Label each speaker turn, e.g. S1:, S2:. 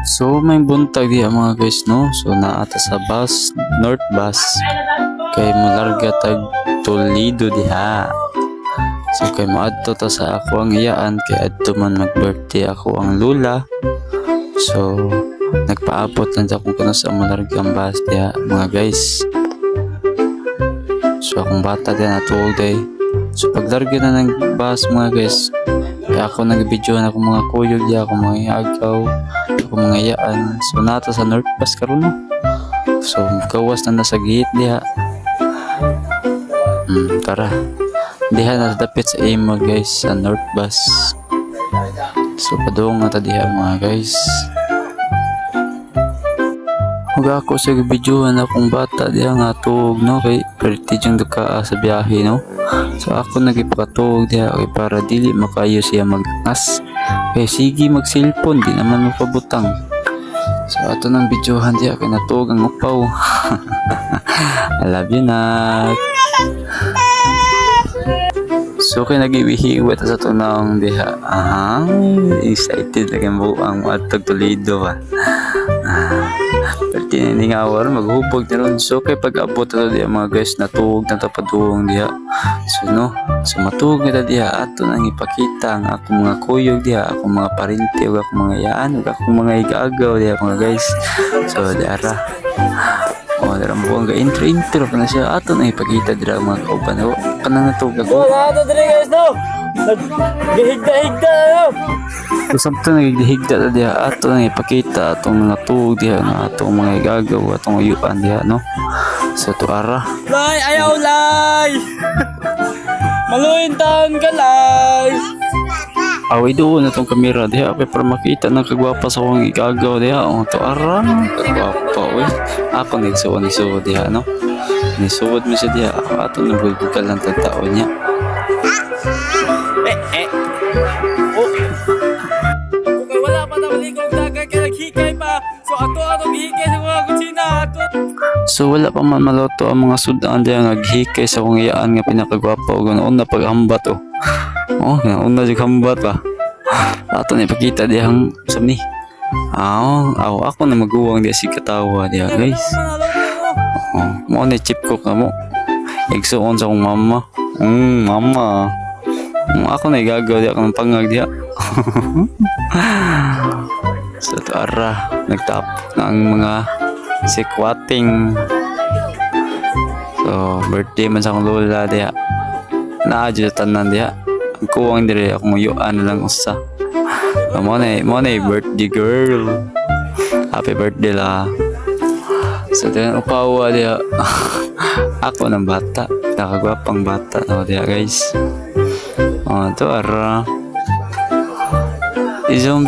S1: So may buntag diha mga guys no. So naata sa bus, North Bus. Kay malarga tag Toledo diha. So kay maadto ta sa ako ang iyaan kay adto man mag-birthday ako ang lula. So nagpaabot lang sa kung kano sa malarga ang bus diha mga guys. So akong bata din natuog day. So paglarga na ng bus mga guys, kaya ako nag-videoan ako mga kuyog diha, ako mga agaw, ako mga iyaan. So nato sa North Bus karon no. So gawas na sa gate diha. Tara. Diha na dapit sa imo guys sa North Bus. So padung na ta diha mga guys. Huwag ako sa videoan akong bata diha nga tuog no kay perti jung duka sa biyahe no. So ako nagipakatuog diha kay para dili makayo siya magngas. Kay sige mag-cellphone di naman mapabutang. So ato nang videohan diha kay natuog ang upaw. I love you nak. So kay nagiwihiwat sa tunang diha. Excited lagi mo ang atag Toledo ba. Perti ni ngawar maghupog na ron. So kay pag-abot na diha mga guys natuog na tapaduong diha. So no, so matuog na diha ato nang ipakita ang akong mga kuyog diha, akong mga parente ug akong mga yaan ug akong mga igaagaw diha mga guys. So diara. Daram buong ga intro pa na siya ato nang ipakita dira mga kauban. Kanang natuog ako.
S2: Ato dire guys no. Gihigda-higda no.
S1: So sabto nagigihigda na diha ato nang ipakita atong mga tuog diha nga atong mga igagaw atong uyuan diha no. So tuara.
S2: Lay ayaw lay. Maluin taon ka lay.
S1: Away doon atong kamera diha para makita ng kagwapa sa akong igagaw diha. Tuara kagwapa we. Ako nagsuon diha no. Nisuod mo siya diha ato nabulbugal lang tao niya.
S2: Okay, wala pa daw ligog dagay kay naghikay pa. So ato gihikay sa mga kutsina ato.
S1: So wala pa man maluto ang mga sudan diya nga gihikay sa kong iyaan nga pinakagwapa ug una paghambat oh. Una jud hambat ba. Ato ni pakita dihang sumni. Ako na maguwang diya si katawa diya guys. Mo ni chip ko kamo. Igsuon sa akong mama. Mama. Ako na igagaw diya akong pangag diya. So tara, nagtap na ang mga sikwating. So birthday man sa akong lola diya. Naadyo tanan diya. Ang kuwang dire ako muyuan na lang usa. Mo na birthday girl. Happy birthday la. So then upawa diya. Ako ng bata, nakagwapang bata no diya guys. Ito ara. Zoom.